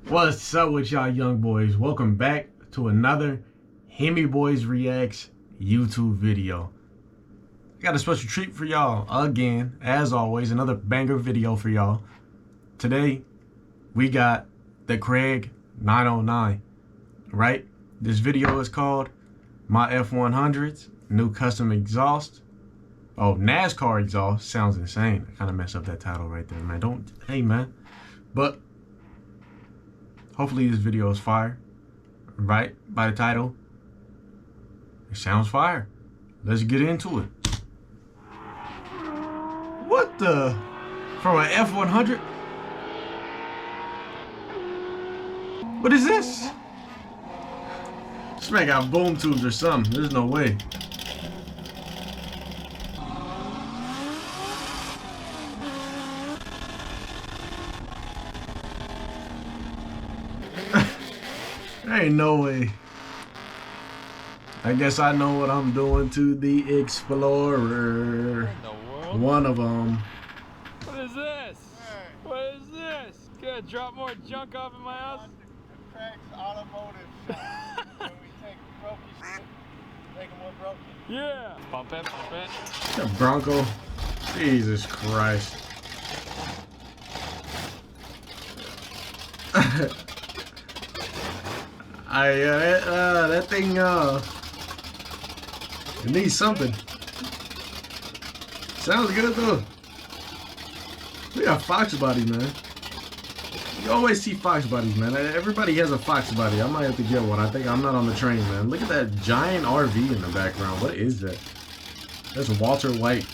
What's up with y'all young boys? Welcome back to another Hemi Boys Reacts YouTube video. I got a special treat for y'all again, as always, another banger video for y'all. Today, we got the Craig 909, right? This video is called My F100's New Custom Exhaust. Oh, NASCAR exhaust. Sounds insane. I kind of messed up that title right there, man. Hey, man. But hopefully this video is fire, right? By the title, it sounds fire. Let's get into it. What the? From an F100? What is this? This man got boom tubes or something. There's no way. There ain't no way. I guess I know what I'm doing to the Explorer. One of them. What is this? What is this? Gonna drop more junk off in my house? Craig's automotive shop. When we take broken shit, make them more broken. Yeah. Pump it, pump it. The Bronco. Jesus Christ. That thing, it needs something. Sounds good though. We got Fox body, man. You always see Fox bodies, man. Everybody has a Fox body. I might have to get one. I think I'm not on the train, man. Look at that giant RV in the background. What is that? That's Walter White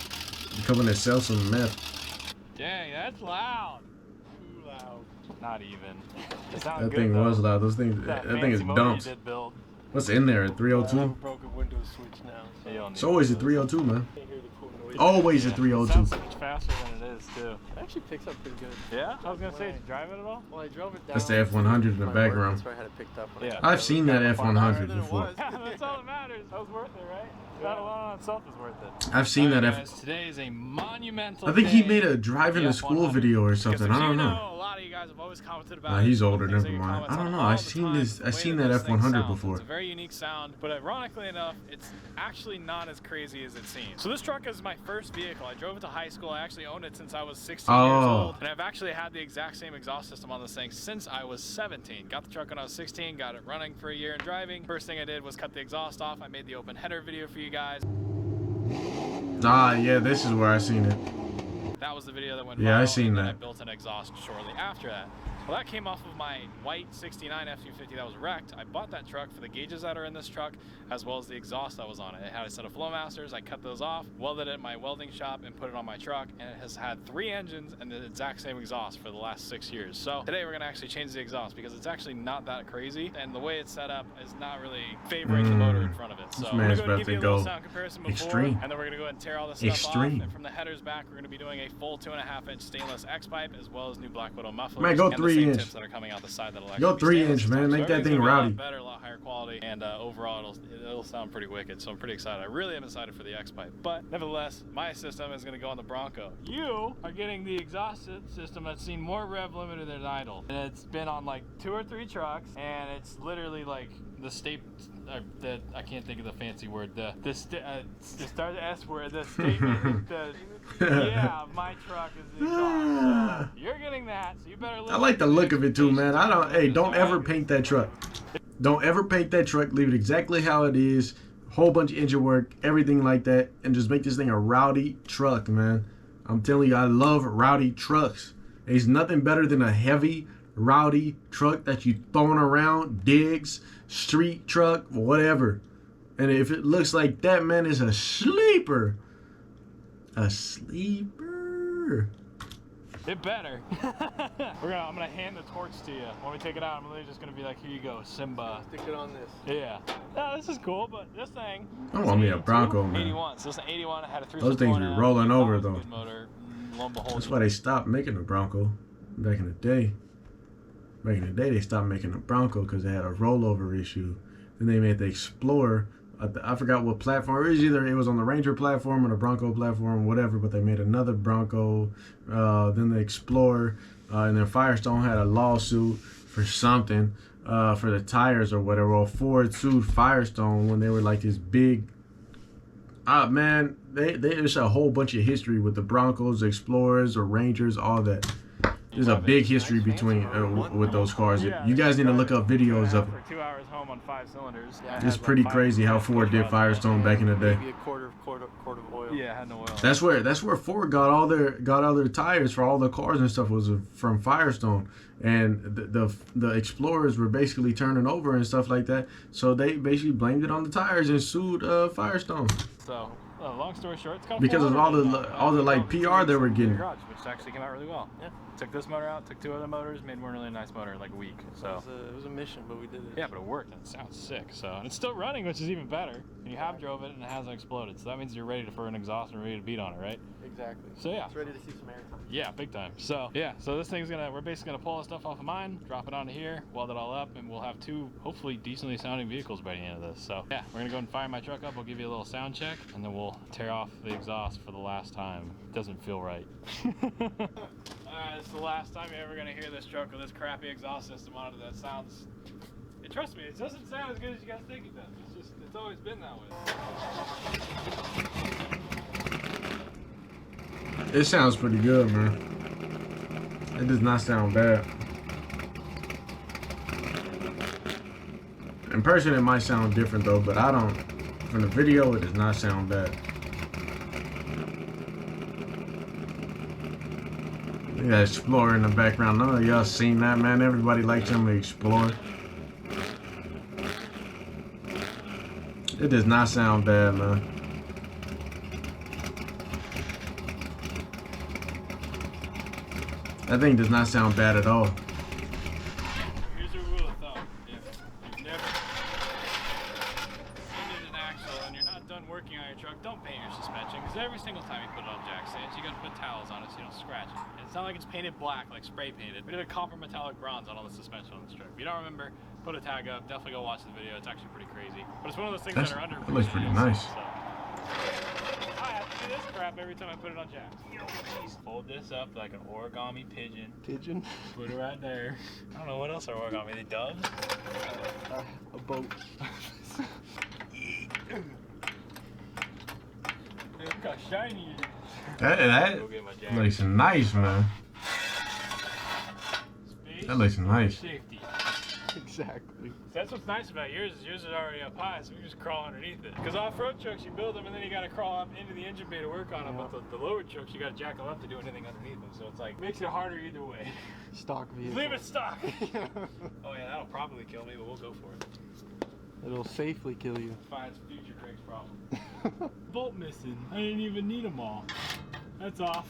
coming to sell some meth. Dang, that's loud. Too loud. Not even. That thing was loud. Those things. That thing is dumps. What's in there? A 302? I have a broken window switch now. It's always a 302, man. Always a 302. It sounds so much faster than it is, too. It actually picks up pretty good. Yeah? I was gonna say, did you drive it at all? Well, I drove it down. That's the F100 in the background. That's where I had it picked up. Yeah. I've seen that F100 before. That's all that matters. That was worth it, right? That alone on itself is worth it. I've seen that F. Today is a monumental. I think he made a driving to school video or something. I don't know. A lot of you guys have always commented about. Nah, he's older. Never mind. I don't know. I've seen this. I've seen that F100 before. It's a very unique sound, but ironically enough, it's actually not as crazy as it seems. So this truck is my first vehicle. I drove it to high school. I actually owned it since I was 16 years old, and I've actually had the exact same exhaust system on this thing since I was 17. Got the truck when I was 16. Got it running for a year and driving. First thing I did was cut the exhaust off. I made the open header video for you guys. Ah, yeah, this is where I seen it. That was the video that went viral. Yeah, I seen that. I built an exhaust shortly after that. Well, that came off of my white 69 F-250 that was wrecked. I bought that truck for the gauges that are in this truck, as well as the exhaust that was on it. It had a set of Flowmasters. I cut those off, welded it in my welding shop, and put it on my truck. And it has had 3 engines and the exact same exhaust for the last 6 years. So today we're gonna actually change the exhaust because it's actually not that crazy, and the way it's set up is not really favoring the motor in front of it. So I'm gonna go and give you a little sound comparison before, extreme. and then we're gonna go ahead and tear all this stuff off. And from the headers back, we're gonna be doing a full 2.5-inch stainless X pipe, as well as new Black Widow mufflers. Man, go and 3-inch. tips that are coming out the side that'll Go 3-inch, man. Make that thing rowdy. A lot better, a lot higher quality, and overall it'll sound pretty wicked. So I'm pretty excited. I really am excited for the X pipe. But nevertheless, my system is going to go on the Bronco. You are getting the exhaust system that's seen more rev limiter than idle, and it's been on like 2 or 3 trucks, and it's literally like the I can't think of the fancy word. The start the S word. The statement. Yeah, my truck is the exhaust. So you're getting that, so you better. I like the look of it too, man. Hey, don't ever paint that truck. Don't ever paint that truck. Leave it exactly how it is. Whole bunch of engine work, everything like that, and just make this thing a rowdy truck, man. I'm telling you, I love rowdy trucks. There's nothing better than a heavy, rowdy truck that you throwing around, digs, street truck, whatever. And if it looks like that, man, it's a sleeper. A sleeper. It better. I'm gonna hand the torch to you. When we take it out, I'm literally just gonna be like, here you go, Simba. Stick it on this. Yeah. No, this is cool, but this thing. I want me a Bronco, man. 81. So this is an 81. I had a 3. Those things be rolling over though. Motor. Lo and behold, that's why they stopped making the Bronco back in the day. Back in the day, they stopped making the Bronco because they had a rollover issue. Then they made the Explorer. I forgot what platform. It was either it was on the Ranger platform or the Bronco platform, whatever. But they made another Bronco, then the Explorer, and then Firestone had a lawsuit for something, for the tires or whatever. Well, Ford sued Firestone when they were like this big. Man, there's a whole bunch of history with the Broncos, the Explorers, or Rangers, all that. There's a big history between with those cars. You guys need to look up videos of it. For 2 hours home on 5 cylinders. It's pretty crazy how Ford did Firestone back in the day. Maybe a quart of oil. Yeah, it had no oil. That's where Ford got all their tires for all the cars and stuff was from Firestone, and the Explorers were basically turning over and stuff like that. So they basically blamed it on the tires and sued Firestone. So, long story short, it's kind of Because of all the like PR they were getting. Garage, which actually came out really well. Yeah. Took this motor out, took 2 other motors, made one really nice motor in like a week. So it was a mission, but we did it. yeah, but it worked and it sounds sick. So and it's still running, which is even better. And you have drove it and it hasn't exploded. So that means you're ready for an exhaust and ready to beat on it, right? Exactly. So yeah. It's ready to see some airtime. Yeah, big time. So yeah, so this thing's we're basically gonna pull the stuff off of mine, drop it onto here, weld it all up, and we'll have 2 hopefully decently sounding vehicles by the end of this. So yeah, we're gonna go and fire my truck up. We'll give you a little sound check, and then we'll tear off the exhaust for the last time. It doesn't feel right. Alright, it's the last time you're ever gonna hear this truck with this crappy exhaust system on it. That sounds. Trust me, it doesn't sound as good as you guys think it does. It's always been that way. It sounds pretty good, man. It does not sound bad. In person, it might sound different though, but I don't. From the video, it does not sound bad. Look at that Explorer in the background. None of y'all seen that, man. Everybody likes them to Explorer. It does not sound bad, man. That thing does not sound bad at all. Here's a rule of thumb. If you've never painted an axle and you're not done working on your truck, don't paint your suspension, because every single time you put it on jack stands, you gotta put towels on it so you don't scratch it. And it's not like it's painted black, like spray painted. We did a copper metallic bronze on all the suspension on this truck. If you don't remember, put a tag up, definitely go watch the video. It's actually pretty crazy. But it's one of those things that are under. That looks pretty nice. So. I have to do this crap every time I put it on jack. Fold this up like an origami pigeon. Pigeon? Put it right there. I don't know what else are origami. They doves? A boat. Look how shiny it is. That looks nice, man. Space That looks nice. Safety. Exactly. That's what's nice about yours is yours is already up high, so we can just crawl underneath it. Because off-road trucks, you build them and then you got to crawl up into the engine bay to work on them. But the lower trucks, you got to jack them up to do anything underneath them. So it's like makes it harder either way. Stock vehicle. Leave it stock. Oh yeah, that'll probably kill me, but we'll go for it. It'll safely kill you. Finds future Craig's problem. Bolt missing. I didn't even need them all. That's off.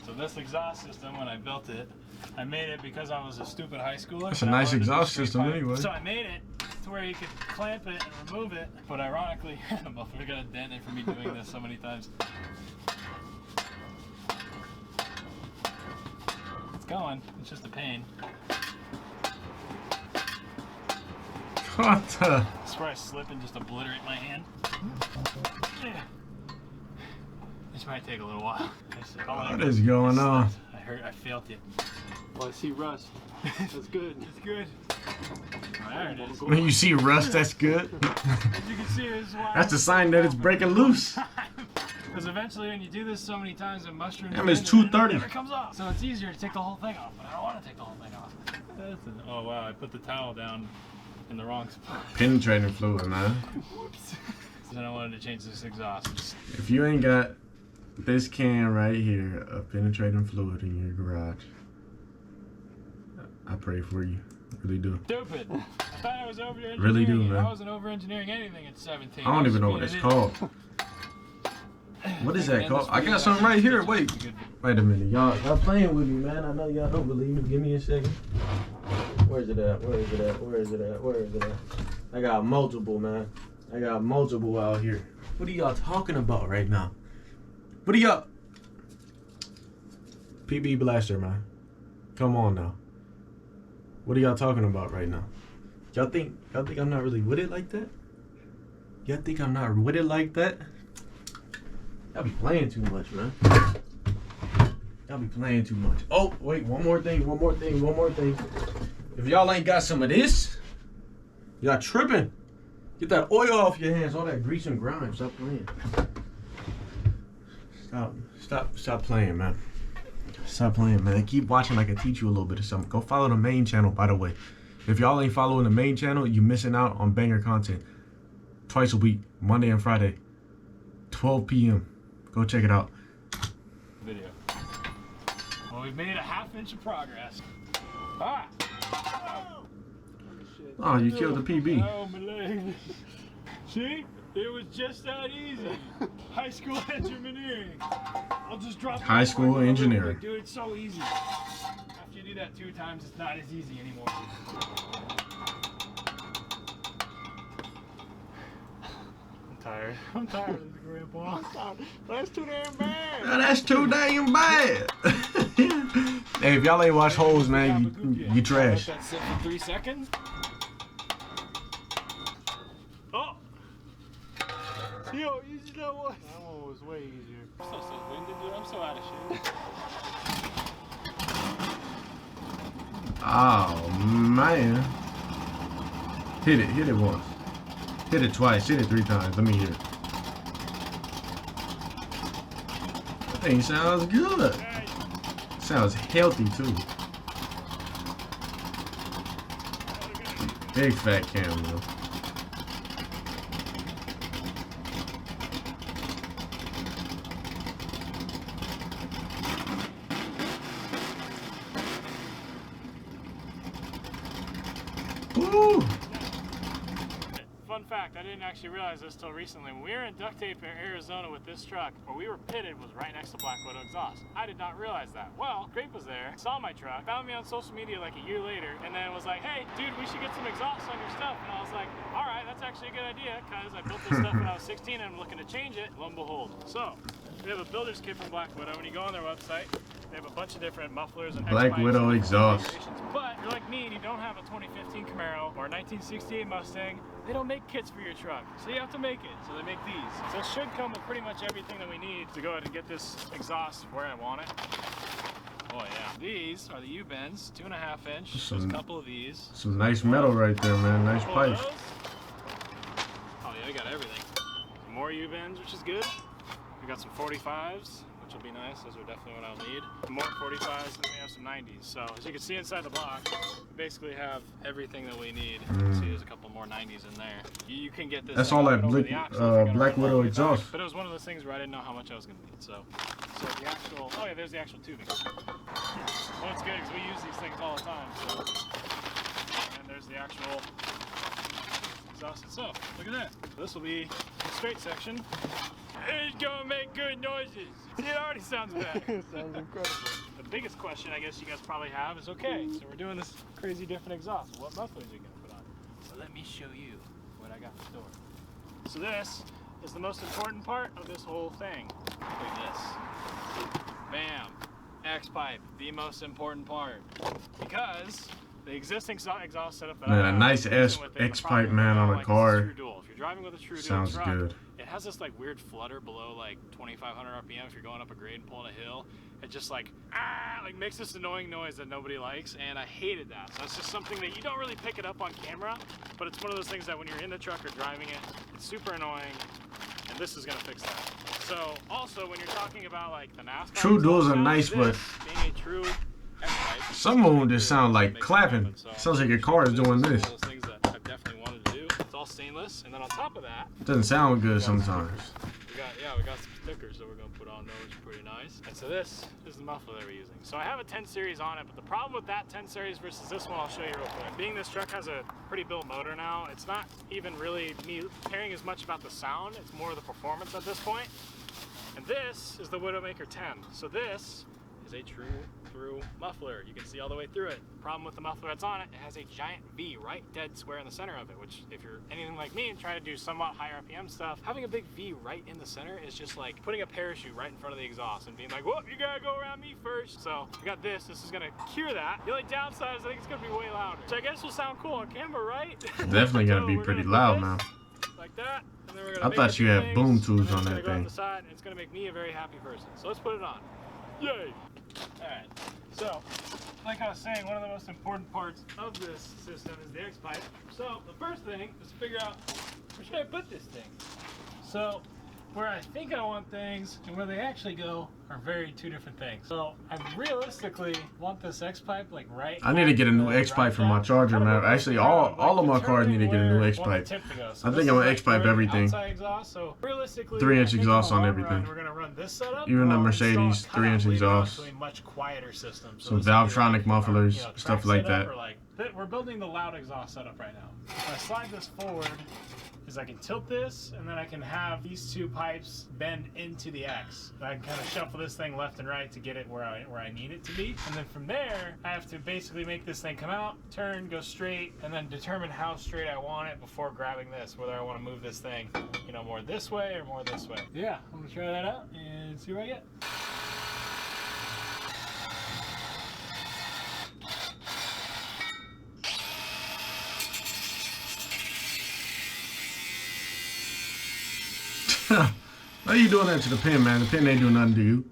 So this exhaust system, when I built it, I made it because I was a stupid high schooler. That's a nice exhaust system anyway. So I made it to where you could clamp it and remove it. But ironically, the muffler got a dent in for me doing this so many times. It's going. It's just a pain. What the? That's where I slip and just obliterate my hand. This might take a little while. What is going on? I failed it. Well, I see rust. That's good. It's good. Oh, there it is. When you see rust, that's good. As you can see, this is why That's a sign that it's breaking loose. Because eventually, when you do this so many times, it mushrooms. Damn, it's in, 230. It never comes off. So it's easier to take the whole thing off, but I don't want to take the whole thing off. Oh wow, I put the towel down in the wrong spot. Penetrating fluid, man. Whoops. Then I wanted to change this exhaust. If you ain't got this can right here of penetrating fluid in your garage, I pray for you. Really do. Stupid. I thought I was over engineering. Really do, man. I wasn't over engineering anything at 17. I don't even know what it's called. What is that called? I got something right here. Wait a minute. Y'all playing with me, man. I know y'all don't believe me. Give me a second. Where's it at? Where is it at? Where is it at? Where is it at? I got multiple, man. I got multiple out here. What are y'all talking about right now? What are y'all? PB Blaster, man. Come on now. What are y'all talking about right now? Y'all think I'm not really with it like that? Y'all think I'm not with it like that? Y'all be playing too much, man. Y'all Y'all be playing too much. Oh, wait, one more thing. If y'all ain't got some of this, y'all tripping. Get that oil off your hands, all that grease and grime. Stop playing. Stop playing, man. Stop playing, man. Keep watching like I teach you a little bit of something. Go follow the main channel, by the way. If y'all ain't following the main channel, you missing out on banger content. Twice a week, Monday and Friday, 12 p.m. Go check it out. Video. Well, we've made a half-inch of progress. Ah! Oh, you killed the PB. Oh, my leg. See? It was just that easy. High school engineering. I'll just drop High school engineering. Dude, it's so easy. After you do that 2 times, it's not as easy anymore. I'm tired of this, Grandpa. That's too damn bad. That's too damn bad. Hey, if y'all ain't watch holes, man, you trash. Let that sit for 3 seconds. Oh! Yo, you just know what? That one was way easier. I'm so winded, dude. I'm so out of shape. Oh, man. Hit it once. Hit it twice, hit it 3 times. Let me hear it. That thing sounds good. Sounds healthy too. Big fat cam, though. Ooh. Fun fact, I didn't actually realize this till recently. When we were in Duct Tape, Arizona with this truck, where we were pitted was right next to Black Widow exhaust. I did not realize that. Well, Grape was there, saw my truck, found me on social media like a year later, and then was like, hey, dude, we should get some exhaust on your stuff. And I was like, all right, that's actually a good idea, because I built this stuff when I was 16 and I'm looking to change it. Lo and behold. So, we have a builder's kit from Black Widow. When you go on their website, they have a bunch of different mufflers and Black Widow exhaust. But if you're like me and you don't have a 2015 Camaro or a 1968 Mustang, they don't make kits for your truck, so you have to make it. So they make these. So it should come with pretty much everything that we need to go ahead and get this exhaust where I want it. Oh yeah. These are the U-bends, 2.5 inch. There's a couple of these. Some nice metal right there, man. Nice pipes. Oh yeah, we got everything. Some more U-bends, which is good. We got some 45s, which will be nice. Those are definitely what I'll need. More 45s, and then we have some 90s. So as you can see inside the block, we basically have everything that we need. See, there's a couple more 90s in there. You can get this. That's all that Black Widow exhaust. But it was one of those things where I didn't know how much I was going to need. So the actual, oh yeah, there's the actual tubing. Well, it's good because we use these things all the time. So, and there's the actual exhaust itself. Look at that. So this will be the straight section. It's gonna make good noises. See, it already sounds bad. It sounds incredible. The biggest question I guess you guys probably have is, okay, so we're doing this crazy different exhaust. What mufflers are you gonna put on? So let me show you what I got in store. So this is the most important part of this whole thing. Look at this. Bam. X-pipe, the most important part. Because the existing exhaust setup that I have, a nice X-pipe, man, on a car. If you're driving with a true dual sounds truck, good. it has this like weird flutter below like 2,500 RPM if you're going up a grade and pulling a hill. It just like makes this annoying noise that nobody likes, and I hated that. So it's just something that you don't really pick it up on camera, but it's one of those things that when you're in the truck or driving it, it's super annoying, and this is gonna fix that. So also when you're talking about like the NASCAR, True duals are nice, but being a true X-pipe, some of them just sound like clapping. Sounds like your car is doing this. One of those things that I've definitely wanted to do. It's all stainless, and then on top of that, Doesn't sound good sometimes. we got some stickers that we're gonna put on those, which are pretty nice. And so this is the muffler that we're using. So I have a 10 series on it, but the problem with that 10 series versus this one, I'll show you real quick. Being this truck has a pretty built motor now, it's not even really me caring as much about the sound, it's more the performance at this point. And this is the Widowmaker 10. So this is a true through muffler. You can see all the way through it. Problem with the muffler that's on it, it has a giant V right dead square in the center of it, which if you're anything like me and trying to do somewhat high RPM stuff, having a big V right in the center is just like putting a parachute right in front of the exhaust and being like, whoop, you gotta go around me first. So we got this is gonna cure that. The only downside is I think it's gonna be way louder, which I guess will sound cool on camera, right? Definitely gonna be pretty loud now. Like that, and then we're gonna I thought you had boom tubes on that thing. It's gonna make me a very happy person. So let's put it on. Yay! Alright, so, like I was saying, one of the most important parts of this system is the X-pipe. So, the first thing is to figure out, where should I put this thing? So, where I think I want things and where they actually go are two different things. So I realistically want this X-pipe like right. I need to get a new X-pipe for my charger, man. Actually, all of my cars need to get a new X-pipe. I think I'm gonna X-pipe everything. So realistically, 3-inch exhaust on everything. We're gonna run this setup. Even the Mercedes 3-inch exhaust. Much quieter system. Some Valvetronic mufflers, stuff like that. We're building the loud exhaust setup right now. If I slide this forward, is I can tilt this, and then I can have these two pipes bend into the X. And I can kind of shuffle this thing left and right to get it where I need it to be. And then from there, I have to basically make this thing come out, turn, go straight, and then determine how straight I want it before grabbing this, whether I want to move this thing, you know, more this way or more this way. Yeah, I'm gonna try that out and see what I get. Why are you doing that to the pin, man? The pin ain't doing nothing to you.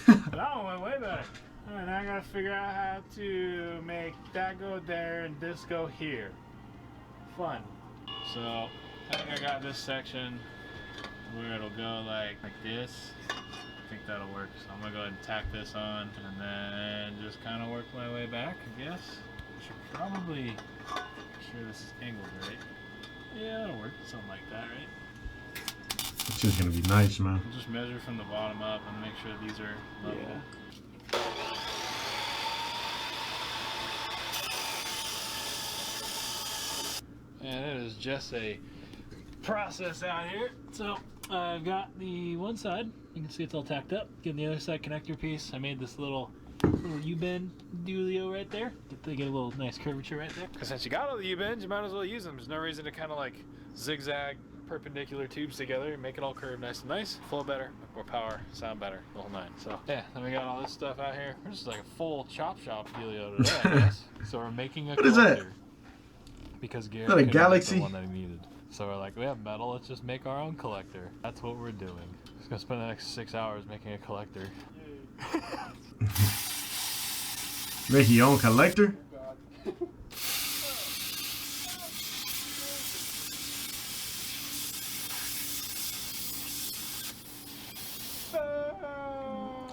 That one went way better. Alright, now I gotta figure out how to make that go there and this go here. Fun. So, I think I got this section where it'll go like this. I think that'll work. So I'm gonna go ahead and tack this on and then just kind of work my way back, I guess. I should probably make sure this is angled right. Yeah, that'll work. Something like that, right? It's just gonna be nice, man. Just measure from the bottom up and make sure these are level. Yeah. And it is just a process out here. So I've got the one side, you can see it's all tacked up. Get the other side connector piece. I made this little U-bend dealio right there. Get a little nice curvature right there. Because since you got all the U-bends, you might as well use them. There's no reason to kind of like zigzag perpendicular tubes together and make it all curved nice and nice. Flow better, more power, sound better, the whole nine. So yeah, then we got all this stuff out here. We're just like a full chop shop dealio today, I guess. So we're making a What is that? Because Gary Is that a Galaxy? the one that he needed. So we're like, we have metal, let's just make our own collector. That's what we're doing. Just gonna spend the next 6 hours making a collector. Make your own collector?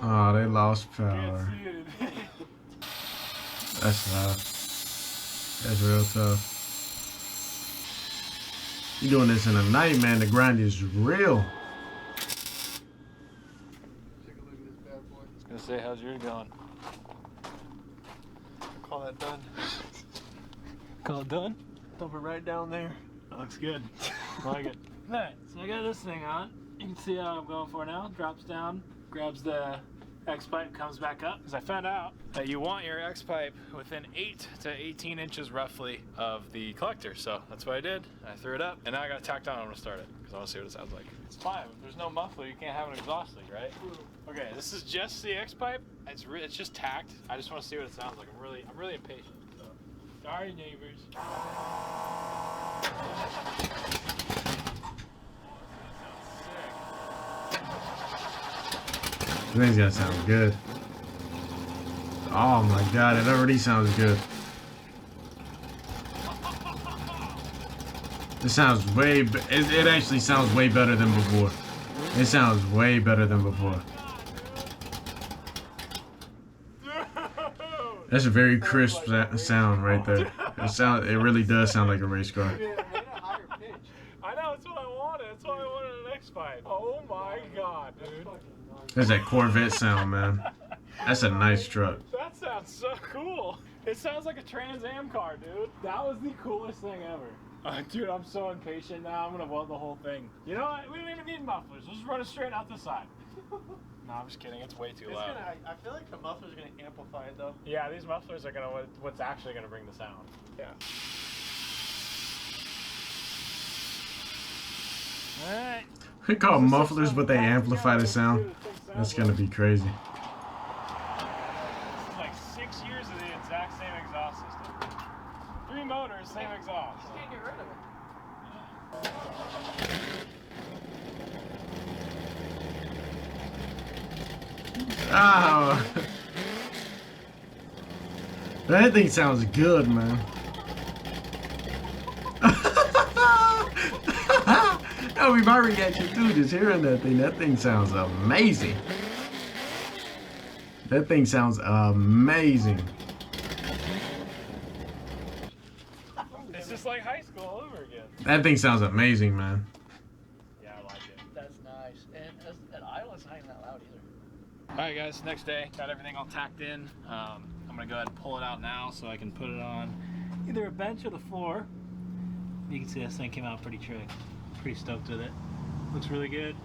Oh, they lost power. That's tough. That's real tough. You doing this in the night, man. The grind is real. Take a look at this bad boy. I was gonna say, how's yours going? Call that done. Call it done? Dump it right down there. That looks good. I like it. Alright, so I got this thing on. You can see how I'm going for now. Drops down, grabs the X-pipe, comes back up. Because I found out that you want your X-pipe within 8 to 18 inches roughly of the collector. So that's what I did. I threw it up, and now I got it tacked on. I'm going to start it because I want to see what it sounds like. It's fine. If there's no muffler, you can't have an exhaust leak, right? Okay, this is just the X-pipe. It's just tacked. I just want to see what it sounds like. I'm really impatient. So. Sorry, neighbors. This thing's gonna sound good. Oh my god, it already sounds good. It sounds it actually sounds way better than before. It sounds way better than before. That's a very crisp sound right there. It really does sound like a race car. I know, that's what I wanted. That's why I wanted an X-pipe. Oh my god, dude. That's that Corvette sound, man. That's a nice truck. That sounds so cool. It sounds like a Trans Am car, dude. That was the coolest thing ever. Dude, I'm so impatient now. I'm gonna weld the whole thing. You know what? We don't even need mufflers. We'll just run it straight out the side. No, I'm just kidding. It's way too loud. I feel like the muffler's gonna amplify it though. Yeah, these mufflers are gonna what's actually gonna bring the sound. Yeah. Alright. They call them mufflers, but they amplify the sound. That's gonna be crazy. This is like 6 years of the exact same exhaust system. 3 motors, same exhaust. You can't get rid of it. Oh. That thing sounds good, man. That would be my reaction too, just hearing that thing. That thing sounds amazing. That thing sounds amazing. It's just like high school all over again. That thing sounds amazing, man. Yeah, I like it. That's nice. And Island's not even that loud either. Alright guys, next day, got everything all tacked in. I'm gonna go ahead and pull it out now so I can put it on either a bench or the floor. You can see this thing came out pretty trick. Pretty stoked with it. Looks really good.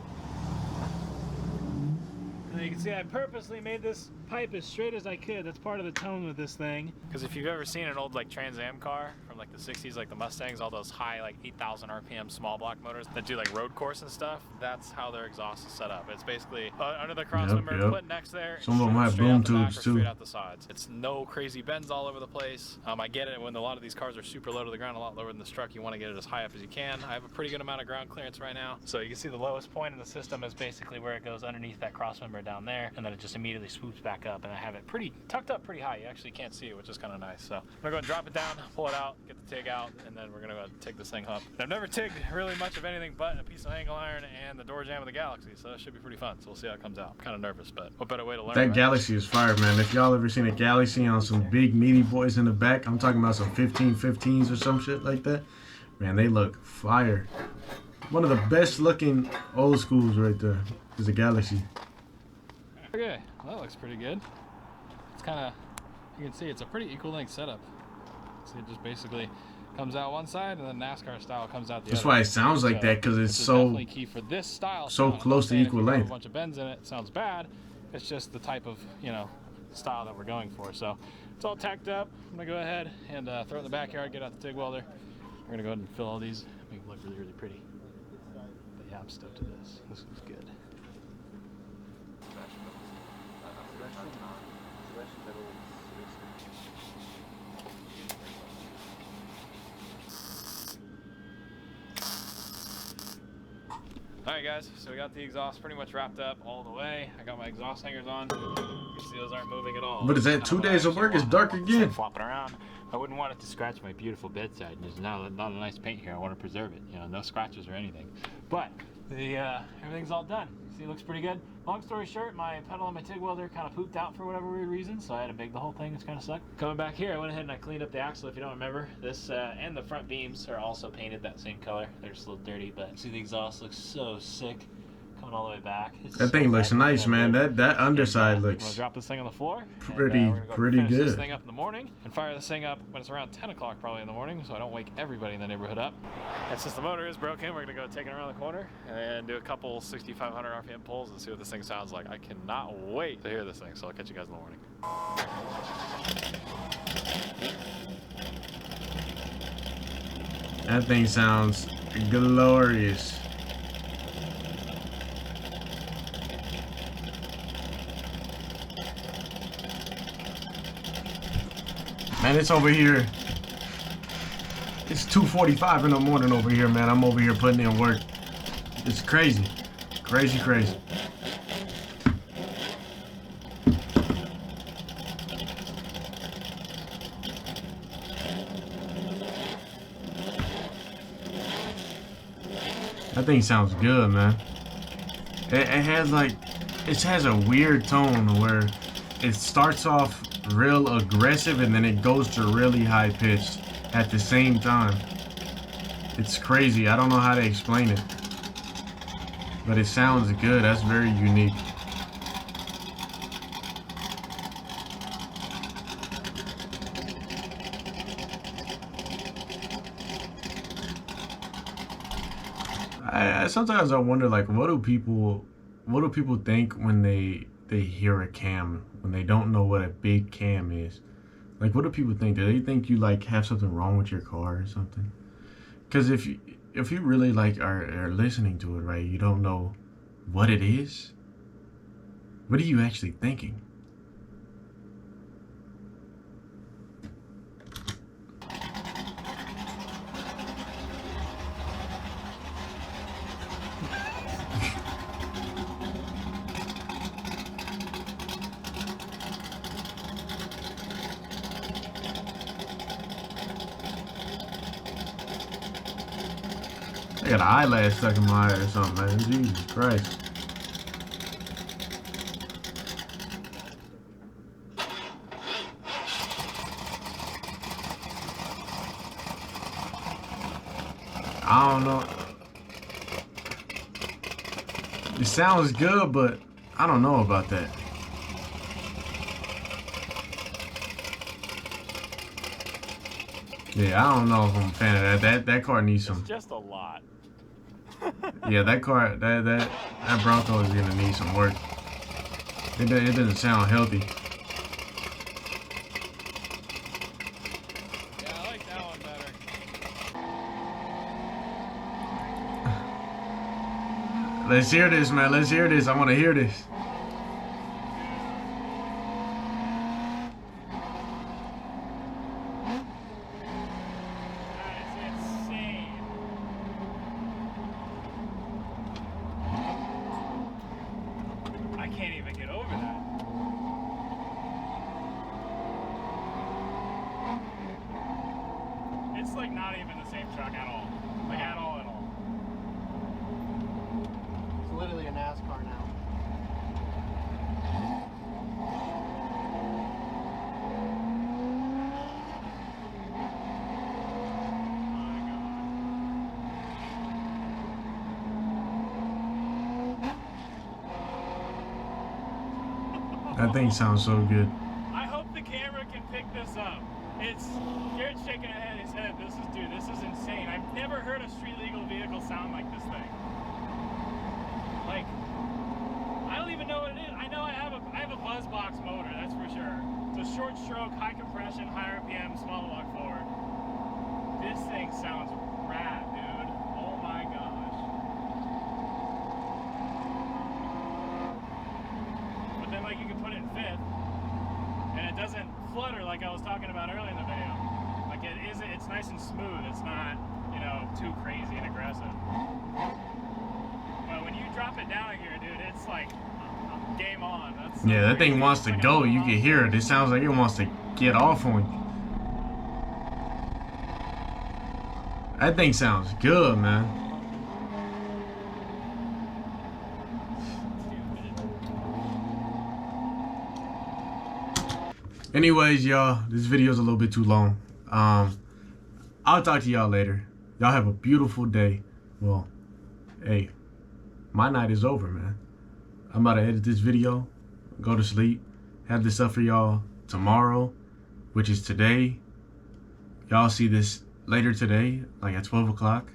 And you can see I purposely made this pipe as straight as I could. That's part of the tone with this thing. Because if you've ever seen an old like Trans Am car from like the 60s, like the Mustangs, all those high like 8,000 RPM small block motors that do like road course and stuff, that's how their exhaust is set up. It's basically under the crossmember, put next there. Some of them have boom tubes too. Straight out the sides. It's no crazy bends all over the place. I get it when a lot of these cars are super low to the ground, a lot lower than this truck. You want to get it as high up as you can. I have a pretty good amount of ground clearance right now. So you can see the lowest point in the system is basically where it goes underneath that crossmember down there, and then it just immediately swoops back up, and I have it pretty tucked up pretty high. You actually can't see it, which is kind of nice. So I'm gonna go and drop it down, pull it out, get the TIG out, and then we're gonna go TIG this thing up. I've never TIGged really much of anything but a piece of angle iron and the door jamb of the Galaxy, so that should be pretty fun. So we'll see how it comes out. I'm kind of nervous, but what better way to learn? That Galaxy is fire, man. If y'all ever seen a Galaxy on some big meaty boys in the back, I'm talking about some 1515s or some shit like that, man, they look fire. One of the best looking old schools right there is a Galaxy. Okay, well, that looks pretty good. It's kind of, you can see it's a pretty equal length setup. See, it just basically comes out one side and then NASCAR style comes out the other. That's why it sounds like that, because it's so definitely key for this style. so close to equal length. A bunch of bends in it, it sounds bad. It's just the type of, you know, style that we're going for. So it's all tacked up. I'm gonna go ahead and throw it in the backyard, get out the TIG welder. We're gonna go ahead and fill all these, make it look really, really pretty. But yeah, I'm stoked to this. This looks good. Alright guys, so we got the exhaust pretty much wrapped up all the way. I got my exhaust hangers on. You can see those aren't moving at all. But is that 2 days of work? It's dark again. Flopping around. I wouldn't want it to scratch my beautiful bedside. There's not a nice paint here. I want to preserve it. You know, no scratches or anything. But the everything's all done. See, it looks pretty good. Long story short, my pedal and my TIG welder kind of pooped out for whatever weird reason, so I had to make the whole thing. It's kind of sucked. Coming back here, I went ahead and I cleaned up the axle. If you don't remember, this and the front beams are also painted that same color. They're just a little dirty, but see, the exhaust looks so sick. Coming all the way back. That thing looks nice, man. That underside I'm looks gonna drop this thing on the floor. pretty Finish good. this thing up in the morning and fire this thing up when it's around 10 o'clock probably in the morning, so I don't wake everybody in the neighborhood up. And since the motor is broken, we're gonna go take it around the corner and do a couple 6,500 RPM pulls and see what this thing sounds like. I cannot wait to hear this thing, so I'll catch you guys in the morning. That thing sounds glorious. Man, it's over here. It's 2:45 in the morning over here, man. I'm over here putting in work. It's crazy. Crazy, crazy. That thing sounds good, man. It has a weird tone where it starts off real aggressive and then it goes to really high pitched at the same time. It's crazy. I don't know how to explain it, but it sounds good. That's very unique. Sometimes I wonder, like, what do people think when they hear a cam, when they don't know what a big cam is? Like, what do people think? Do they think you like have something wrong with your car or something? Because if you really like are listening to it, right, you don't know what it is. What are you actually thinking? I got an eyelash stuck in my eye or something, man. Jesus Christ. I don't know. It sounds good, but I don't know about that. Yeah, I don't know if I'm a fan of that. That car needs some. It's just a lot. Yeah, that car, that Bronco is gonna need some work. It doesn't sound healthy. Yeah, I like that one better. Let's hear this, man. Let's hear this. I want to hear this. I can't even get over that. It's like not even the same truck at all. Like at all. It's literally a NASCAR now. That thing sounds so good. I hope the camera can pick this up. It's Garrett's shaking his head. This is insane. I've never heard a street legal vehicle sound like this thing. Like, I don't even know what it is. I know I have a buzz box motor, that's for sure. It's a short stroke, high compression, high RPM, small block forward. This thing sounds rad, dude. Oh my gosh. But then, like, you can put it in fifth, and it doesn't flutter like I was talking about earlier in the video. Like, it's nice and smooth. It's not, you know, too crazy and aggressive. But when you drop it down here, dude, it's like game on. That's Yeah, that thing wants to go. You can hear it. It sounds like it wants to get off on you. That thing sounds good, man. Anyways, y'all, this video's a little bit too long. I'll talk to y'all later. Y'all have a beautiful day. Well, hey, my night is over, man. I'm about to edit this video, go to sleep, have this up for y'all tomorrow, which is today. Y'all see this later today, like at 12 o'clock,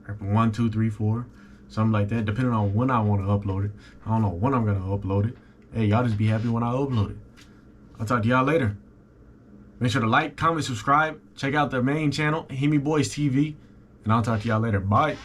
or 1, 2, 3, 4, something like that, depending on when I want to upload it. I don't know when I'm going to upload it. Hey, y'all just be happy when I upload it. I'll talk to y'all later. Make sure to like, comment, subscribe. Check out the main channel, Hemi Boys TV. And I'll talk to y'all later. Bye.